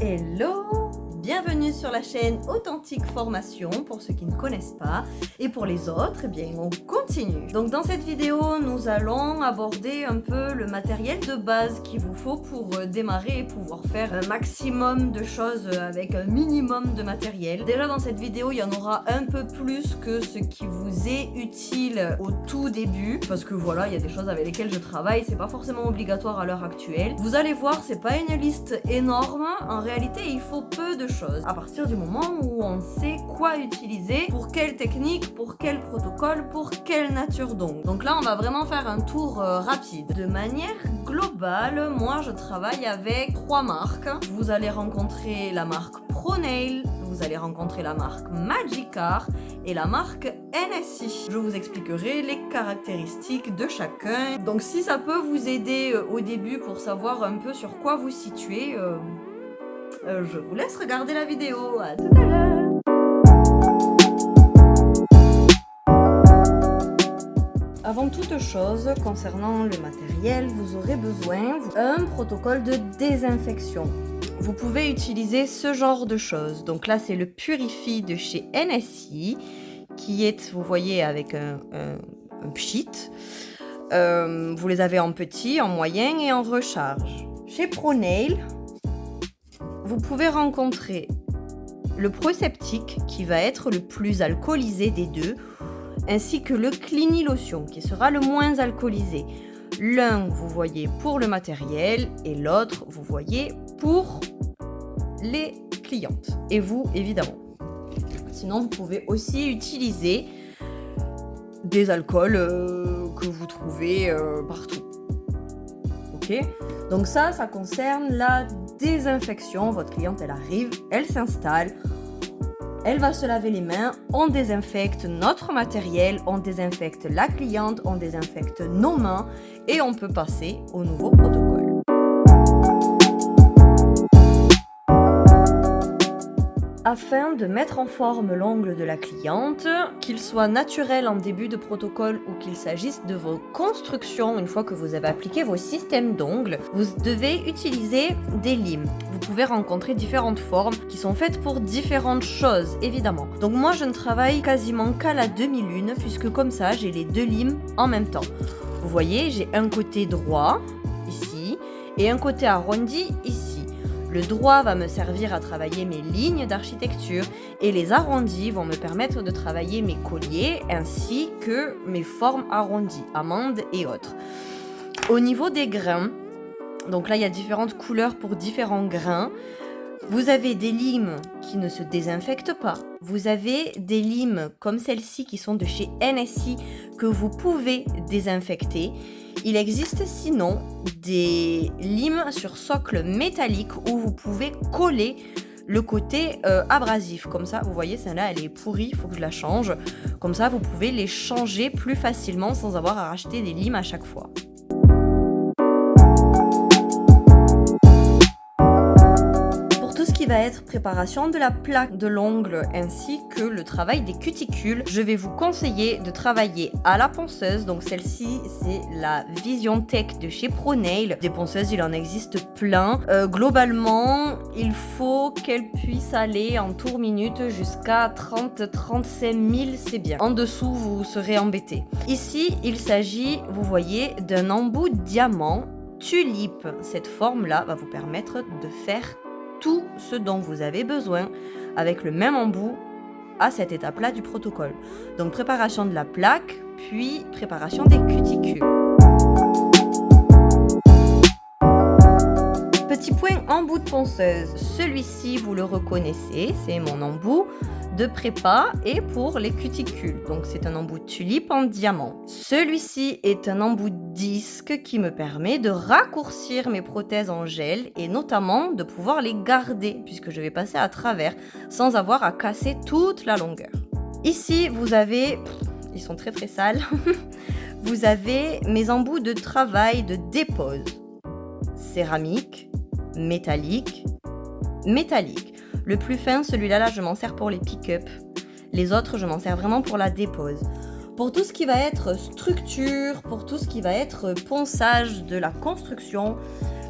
Hello! Bienvenue sur la chaîne Authentique Formation pour ceux qui ne connaissent pas et pour les autres, eh bien on continue. Donc dans cette vidéo, nous allons aborder un peu le matériel de base qu'il vous faut pour démarrer et pouvoir faire un maximum de choses avec un minimum de matériel. Déjà dans cette vidéo, il y en aura un peu plus que ce qui vous est utile au tout début parce que voilà, il y a des choses avec lesquelles je travaille, c'est pas forcément obligatoire à l'heure actuelle. Vous allez voir, c'est pas une liste énorme, en réalité il faut peu de choses. À partir du moment où on sait quoi utiliser, pour quelle technique, pour quel protocole, pour quelle nature d'ongle. Donc là, on va vraiment faire un tour rapide. De manière globale, moi, je travaille avec 3 marques. Vous allez rencontrer la marque ProNail, vous allez rencontrer la marque Magikarp et la marque NSI. Je vous expliquerai les caractéristiques de chacun. Donc si ça peut vous aider au début pour savoir un peu sur quoi vous situer, je vous laisse regarder la vidéo. À tout à l'heure. Avant toute chose, concernant le matériel, vous aurez besoin d'un protocole de désinfection. Vous pouvez utiliser ce genre de choses. Donc là, c'est le Purify de chez NSI, qui est, vous voyez, avec un pchit. Vous les avez en petit, en moyen et en recharge. Chez ProNail, vous pouvez rencontrer le Proseptic qui va être le plus alcoolisé des deux, ainsi que le Clinilotion qui sera le moins alcoolisé. L'un, vous voyez, pour le matériel et l'autre, vous voyez, pour les clientes. Et vous, évidemment. Sinon, vous pouvez aussi utiliser des alcools que vous trouvez partout. Ok ? Donc ça concerne la désinfection. Votre cliente, elle arrive, elle s'installe, elle va se laver les mains, on désinfecte notre matériel, on désinfecte la cliente, on désinfecte nos mains et on peut passer au nouveau protocole. Afin de mettre en forme l'ongle de la cliente, qu'il soit naturel en début de protocole ou qu'il s'agisse de vos constructions, une fois que vous avez appliqué vos systèmes d'ongles, vous devez utiliser des limes. Vous pouvez rencontrer différentes formes qui sont faites pour différentes choses, évidemment. Donc moi, je ne travaille quasiment qu'à la demi-lune, puisque comme ça, j'ai les deux limes en même temps. Vous voyez, j'ai un côté droit, ici, et un côté arrondi, ici. Le droit va me servir à travailler mes lignes d'architecture et les arrondis vont me permettre de travailler mes colliers ainsi que mes formes arrondies, amandes et autres. Au niveau des grains, donc là il y a différentes couleurs pour différents grains. Vous avez des limes qui ne se désinfectent pas. Vous avez des limes comme celle-ci qui sont de chez NSI que vous pouvez désinfecter. Il existe sinon des limes sur socle métallique où vous pouvez coller le côté abrasif. Comme ça, vous voyez, celle-là, elle est pourrie, il faut que je la change. Comme ça, vous pouvez les changer plus facilement sans avoir à racheter des limes à chaque fois. Qui va être préparation de la plaque de l'ongle ainsi que le travail des cuticules. Je vais vous conseiller de travailler à la ponceuse. Donc celle-ci, c'est la Vision Tech de chez ProNail. Des ponceuses, il en existe plein. Globalement, il faut qu'elle puisse aller en tour minute jusqu'à 30-35 000, c'est bien. En dessous, vous serez embêté. Ici, il s'agit, vous voyez, d'un embout diamant tulipe. Cette forme-là va vous permettre de faire tout ce dont vous avez besoin avec le même embout à cette étape-là du protocole. Donc préparation de la plaque, puis préparation des cuticules. Petit point embout de ponceuse. Celui-ci, vous le reconnaissez, c'est mon embout de prépa et pour les cuticules. Donc c'est un embout de tulipe en diamant. Celui-ci est un embout de disque qui me permet de raccourcir mes prothèses en gel et notamment de pouvoir les garder puisque je vais passer à travers sans avoir à casser toute la longueur. Ici, vous avez, ils sont très très sales, vous avez mes embouts de travail de dépose. Céramique, métallique, métallique. Le plus fin, celui-là, là, je m'en sers pour les pick-up. Les autres, je m'en sers vraiment pour la dépose. Pour tout ce qui va être structure, pour tout ce qui va être ponçage de la construction,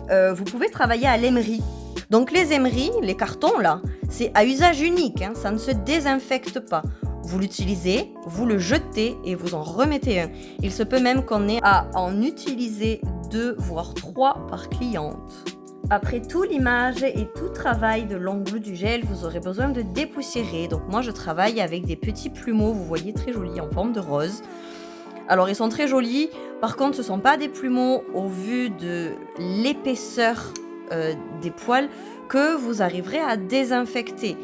vous pouvez travailler à l'émery. Donc les emeries, les cartons là, c'est à usage unique, hein, ça ne se désinfecte pas. Vous l'utilisez, vous le jetez et vous en remettez un. Il se peut même qu'on ait à en utiliser 2 voire 3 par cliente. Après tout limage et tout travail de l'ongle du gel, vous aurez besoin de dépoussiérer. Donc moi je travaille avec des petits plumeaux, vous voyez, très jolis en forme de rose. Alors ils sont très jolis, par contre ce ne sont pas des plumeaux au vu de l'épaisseur des poils que vous arriverez à désinfecter.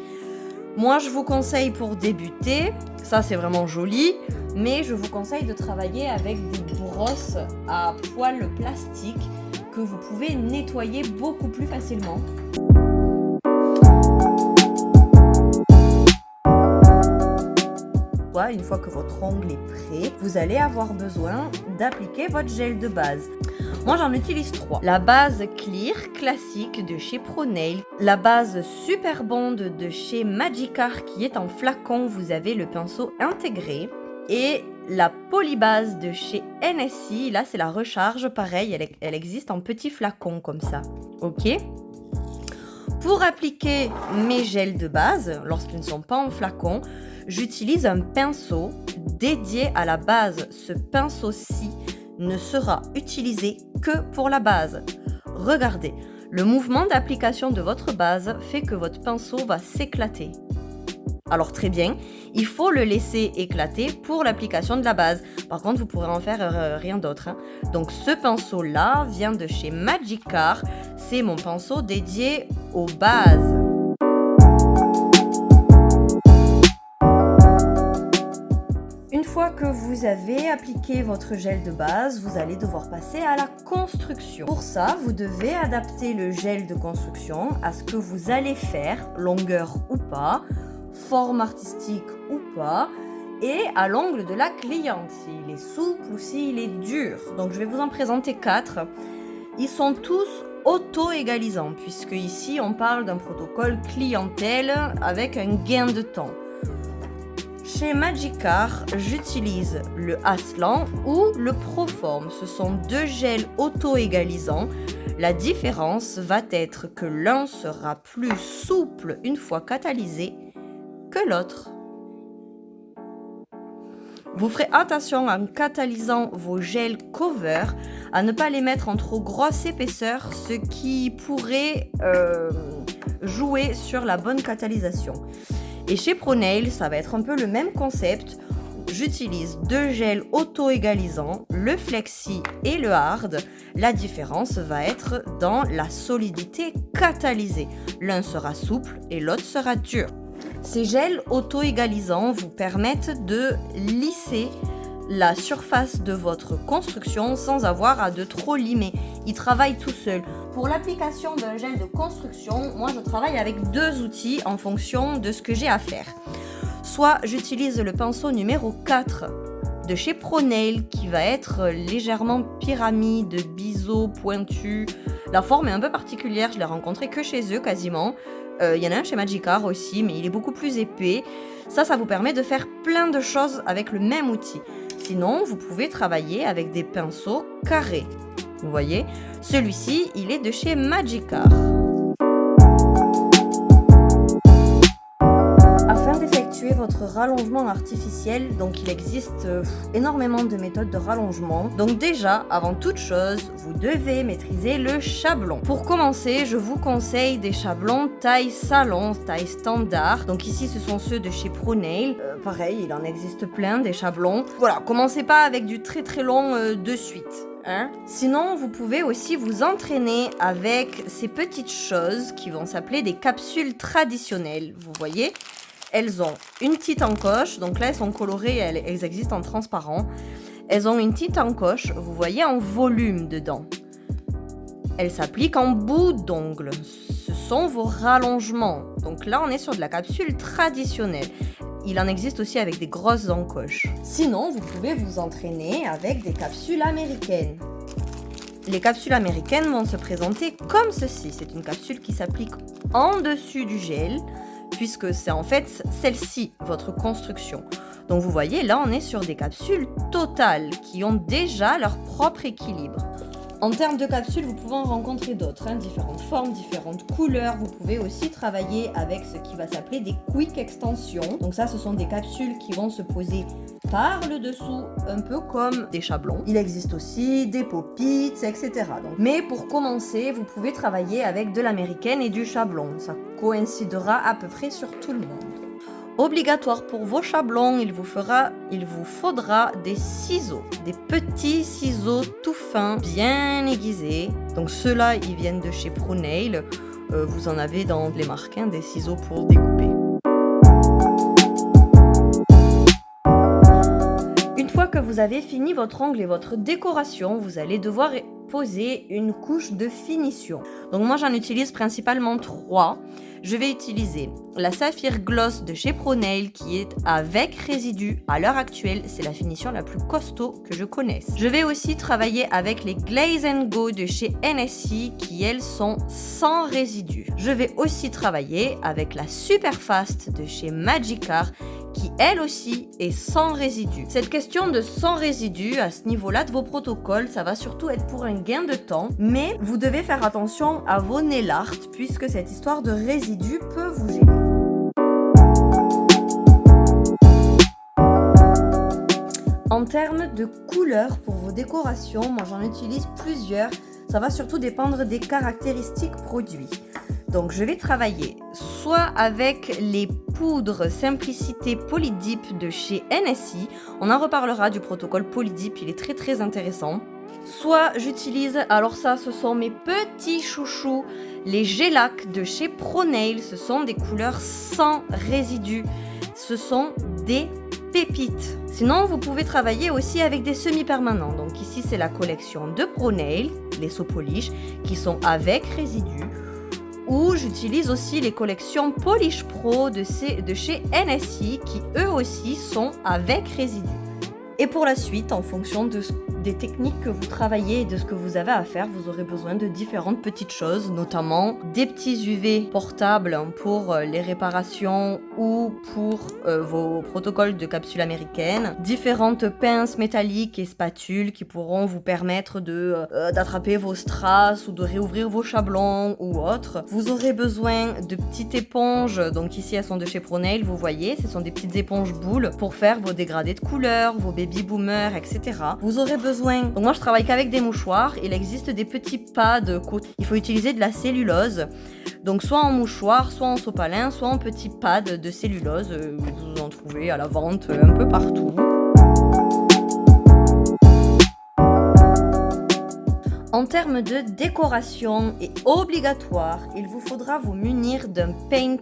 Moi je vous conseille pour débuter, ça c'est vraiment joli, mais je vous conseille de travailler avec des brosses à poils plastiques que vous pouvez nettoyer beaucoup plus facilement. Une fois que votre ongle est prêt, vous allez avoir besoin d'appliquer votre gel de base. Moi j'en utilise 3. La base Clear classique de chez ProNail, la base Super Bond de chez Magikar qui est en flacon, vous avez le pinceau intégré, et la Polybase de chez NSI, là c'est la recharge, pareil, elle existe en petits flacons comme ça. Ok ? Pour appliquer mes gels de base, lorsqu'ils ne sont pas en flacon, j'utilise un pinceau dédié à la base. Ce pinceau-ci ne sera utilisé que pour la base. Regardez, le mouvement d'application de votre base fait que votre pinceau va s'éclater. Alors très bien, il faut le laisser éclater pour l'application de la base. Par contre, vous pourrez en faire rien d'autre. Donc ce pinceau-là vient de chez Magikar. C'est mon pinceau dédié aux bases. Une fois que vous avez appliqué votre gel de base, vous allez devoir passer à la construction. Pour ça, vous devez adapter le gel de construction à ce que vous allez faire, longueur ou pas, forme artistique ou pas, et à l'ongle de la cliente, s'il est souple ou s'il est dur. Donc je vais vous en présenter 4. Ils sont tous auto-égalisants, puisque ici on parle d'un protocole clientèle avec un gain de temps. Chez Magikar, j'utilise le Aslan ou le Proform. Ce sont 2 gels auto-égalisants. La différence va être que l'un sera plus souple une fois catalysé que l'autre. Vous ferez attention en catalysant vos gels cover à ne pas les mettre en trop grosse épaisseur, ce qui pourrait jouer sur la bonne catalysation. Et chez ProNail, ça va être un peu le même concept. J'utilise 2 gels auto-égalisants, le Flexi et le Hard. La différence va être dans la solidité catalysée. L'un sera souple et l'autre sera dur. Ces gels auto-égalisants vous permettent de lisser la surface de votre construction sans avoir à de trop limer. Il travaille tout seul. Pour l'application d'un gel de construction, moi je travaille avec 2 outils en fonction de ce que j'ai à faire. Soit j'utilise le pinceau numéro 4 de chez ProNail qui va être légèrement pyramide, biseau, pointu. La forme est un peu particulière, je l'ai rencontré que chez eux quasiment. Il y en a un chez Magikar aussi, mais il est beaucoup plus épais. Ça vous permet de faire plein de choses avec le même outil. Sinon, vous pouvez travailler avec des pinceaux carrés. Vous voyez, celui-ci, il est de chez Magikar. Afin d'effectuer votre rallongement artificiel, donc il existe énormément de méthodes de rallongement. Donc déjà, avant toute chose, vous devez maîtriser le chablon. Pour commencer, je vous conseille des chablons taille salon, taille standard. Donc ici, ce sont ceux de chez ProNail. Pareil, il en existe plein des chablons. Voilà, commencez pas avec du très très long de suite. Sinon, vous pouvez aussi vous entraîner avec ces petites choses qui vont s'appeler des capsules traditionnelles. Vous voyez, elles ont une petite encoche, donc là elles sont colorées, elles existent en transparent. Elles ont une petite encoche, vous voyez, en volume dedans. Elles s'appliquent en bout d'ongle. Ce sont vos rallongements. Donc là on est sur de la capsule traditionnelle. Il en existe aussi avec des grosses encoches. Sinon, vous pouvez vous entraîner avec des capsules américaines. Les capsules américaines vont se présenter comme ceci. C'est une capsule qui s'applique en dessus du gel, puisque c'est en fait celle-ci, votre construction. Donc vous voyez, là on est sur des capsules totales qui ont déjà leur propre équilibre. En termes de capsules, vous pouvez en rencontrer d'autres, différentes formes, différentes couleurs. Vous pouvez aussi travailler avec ce qui va s'appeler des quick extensions. Donc ça, ce sont des capsules qui vont se poser par le dessous, un peu comme des chablons. Il existe aussi des pop-its, etc. Mais pour commencer, vous pouvez travailler avec de l'américaine et du chablon. Ça coïncidera à peu près sur tout le monde. Obligatoire pour vos chablons, il vous faudra des ciseaux, des petits ciseaux tout fins, bien aiguisés. Donc ceux-là, ils viennent de chez ProNail. Vous en avez dans les marques, des ciseaux pour découper. Une fois que vous avez fini votre ongle et votre décoration, vous allez devoir poser une couche de finition. Donc moi, j'en utilise principalement 3. Je vais utiliser la Saphir Gloss de chez ProNail qui est avec résidu. À l'heure actuelle, c'est la finition la plus costaud que je connaisse. Je vais aussi travailler avec les Glaze & Go de chez NSC qui, elles, sont sans résidu. Je vais aussi travailler avec la Superfast de chez Magikarp qui, elle aussi, est sans résidu. Cette question de sans résidu, à ce niveau-là de vos protocoles, ça va surtout être pour un gain de temps, mais vous devez faire attention à vos nail art, puisque cette histoire de résidu peut vous gêner. En termes de couleurs pour vos décorations, moi j'en utilise plusieurs, ça va surtout dépendre des caractéristiques produits. Donc je vais travailler soit avec les poudres Simplicité Polydip de chez NSI, on en reparlera du protocole Polydip, il est très très intéressant. Soit j'utilise, alors ça ce sont mes petits chouchous, les Gelac de chez ProNail, ce sont des couleurs sans résidus, ce sont des pépites. Sinon vous pouvez travailler aussi avec des semi-permanents, donc ici c'est la collection de ProNail, les Sopolish, qui sont avec résidus. Ou j'utilise aussi les collections Polish Pro de chez NSI qui eux aussi sont avec résidus. Et pour la suite, en fonction des techniques que vous travaillez et de ce que vous avez à faire, vous aurez besoin de différentes petites choses, notamment des petits UV portables pour les réparations ou pour vos protocoles de capsules américaines, différentes pinces métalliques et spatules qui pourront vous permettre d'attraper vos strass ou de réouvrir vos chablons ou autres. Vous aurez besoin de petites éponges, donc ici elles sont de chez ProNail, vous voyez, ce sont des petites éponges boules pour faire vos dégradés de couleurs, vos baby boomers, etc. Vous aurez besoin, donc moi je travaille qu'avec des mouchoirs, il existe des petits pads, il faut utiliser de la cellulose, donc soit en mouchoir, soit en sopalin, soit en petits pads de cellulose, vous en trouvez à la vente un peu partout. En termes de décoration et obligatoire, il vous faudra vous munir d'un paint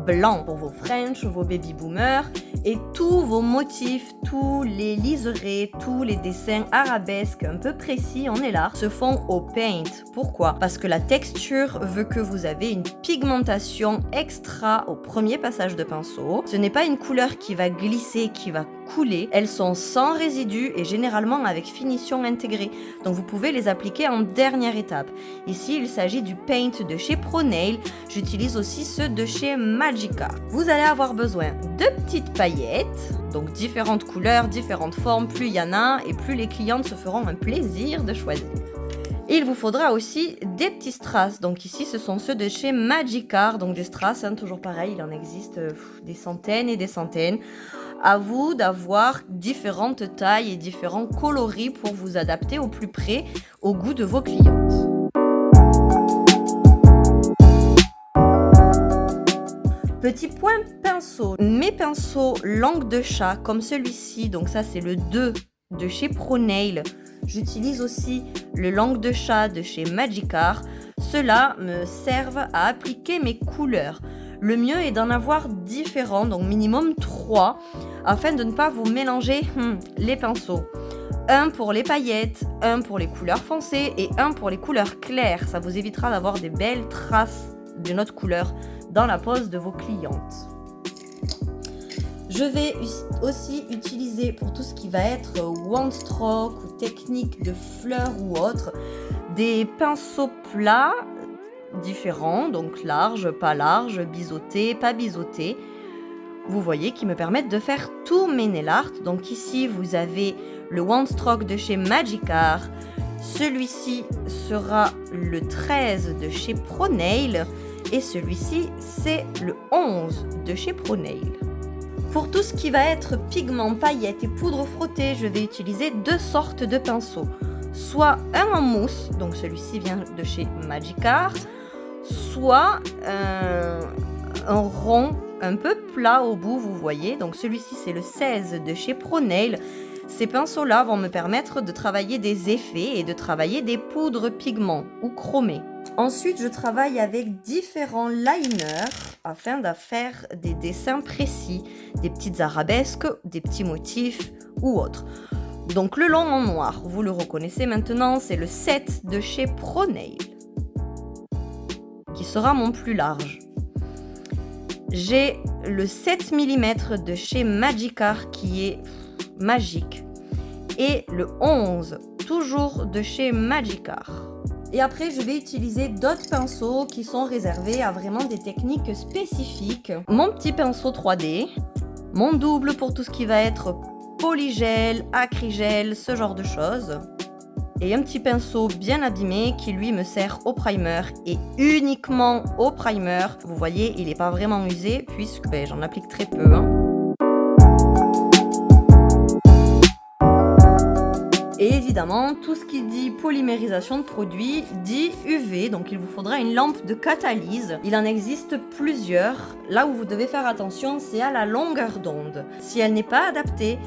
blanc pour vos French, vos baby boomers et tous vos motifs, tous les liserés, tous les dessins arabesques un peu précis en élar se font au paint. Pourquoi ? Parce que la texture veut que vous avez une pigmentation extra au premier passage de pinceau. Ce n'est pas une couleur qui va glisser, qui va couler. Elles sont sans résidus et généralement avec finition intégrée. Donc vous pouvez les appliquer en dernière étape. Ici, il s'agit du paint de chez ProNail. J'utilise aussi ceux de chez Magikarp. Vous allez avoir besoin de petites paillettes, donc différentes couleurs, différentes formes. Plus il y en a et plus les clientes se feront un plaisir de choisir. Il vous faudra aussi des petits strass. Donc ici, ce sont ceux de chez Magikarp. Donc des strass, toujours pareil, il en existe des centaines et des centaines. À vous d'avoir différentes tailles et différents coloris pour vous adapter au plus près au goût de vos clientes. Petit point pinceau. Mes pinceaux langue de chat comme celui-ci, donc ça c'est le 2 de chez ProNail. J'utilise aussi le langue de chat de chez Magikarp. Ceux-là me servent à appliquer mes couleurs. Le mieux est d'en avoir différents, donc minimum 3, afin de ne pas vous mélanger les pinceaux. Un pour les paillettes, un pour les couleurs foncées et un pour les couleurs claires. Ça vous évitera d'avoir des belles traces de notre couleur dans la pose de vos clientes. Je vais aussi utiliser pour tout ce qui va être one stroke ou technique de fleurs ou autre, des pinceaux plats différents, donc larges, pas larges, biseautés, pas biseautés. Vous voyez, qui me permettent de faire tous mes nail art. Donc ici, vous avez le One Stroke de chez Magikarp, Celui-ci sera le 13 de chez ProNail et celui-ci c'est le 11 de chez ProNail. Pour tout ce qui va être pigments, paillettes et poudre frottée, je vais utiliser deux sortes de pinceaux. Soit un en mousse, donc celui-ci vient de chez Magikarp, soit un rond un peu plat au bout, vous voyez. Donc celui-ci c'est le 16 de chez ProNail. Ces pinceaux-là vont me permettre de travailler des effets et de travailler des poudres pigments ou chromés. Ensuite, je travaille avec différents liners afin de faire des dessins précis, des petites arabesques, des petits motifs ou autres. Donc le long en noir, vous le reconnaissez maintenant, c'est le 7 de chez ProNail, qui sera mon plus large. J'ai le 7 mm de chez Magikarp qui est magique et le 11 toujours de chez Magikarp. Et après je vais utiliser d'autres pinceaux qui sont réservés à vraiment des techniques spécifiques. Mon petit pinceau 3D, mon double pour tout ce qui va être polygel, acrygel, ce genre de choses. Et un petit pinceau bien abîmé qui lui me sert au primer et uniquement au primer. Vous voyez, il n'est pas vraiment usé puisque j'en applique très peu. Et évidemment, tout ce qui dit polymérisation de produits dit UV, donc il vous faudra une lampe de catalyse. Il en existe plusieurs. Là où vous devez faire attention, c'est à la longueur d'onde. Si elle n'est pas adaptée,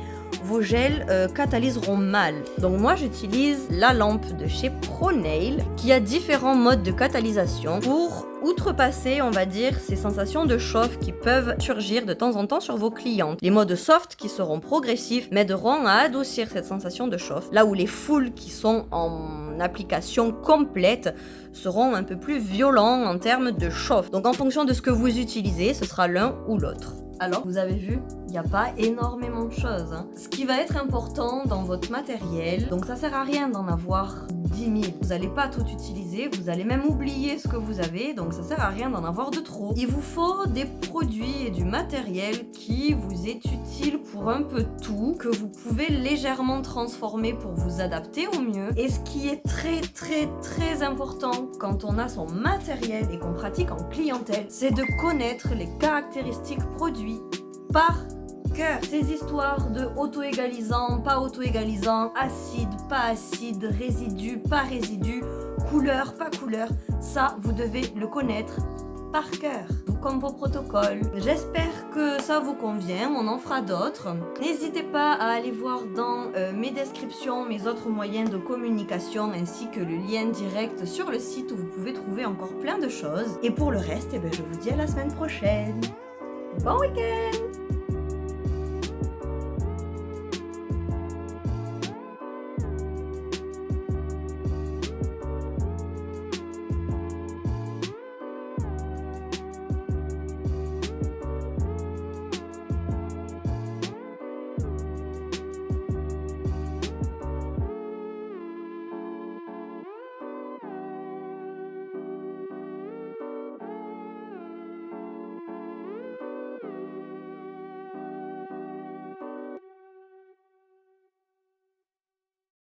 vos gels catalyseront mal. Donc moi j'utilise la lampe de chez ProNail qui a différents modes de catalysation pour outrepasser, on va dire, ces sensations de chauffe qui peuvent surgir de temps en temps sur vos clientes. Les modes soft qui seront progressifs m'aideront à adoucir cette sensation de chauffe, là où les full qui sont en application complète seront un peu plus violents en termes de chauffe. Donc en fonction de ce que vous utilisez, ce sera l'un ou l'autre. Alors, vous avez vu, il n'y a pas énormément de choses. Ce qui va être important dans votre matériel, donc ça sert à rien d'en avoir 10 000. Vous n'allez pas tout utiliser, vous allez même oublier ce que vous avez, donc ça sert à rien d'en avoir de trop. Il vous faut des produits et du matériel qui vous est utile pour un peu tout, que vous pouvez légèrement transformer pour vous adapter au mieux. Et ce qui est très important quand on a son matériel et qu'on pratique en clientèle, c'est de connaître les caractéristiques produits par cœur. Ces histoires de auto-égalisant, pas auto-égalisant, acide, pas acide, résidu, pas résidu, couleur, pas couleur, ça vous devez le connaître par cœur, tout comme vos protocoles. J'espère que ça vous convient, on en fera d'autres. N'hésitez pas à aller voir dans mes descriptions mes autres moyens de communication ainsi que le lien direct sur le site où vous pouvez trouver encore plein de choses. Et pour le reste, je vous dis à la semaine prochaine. Bon week-end!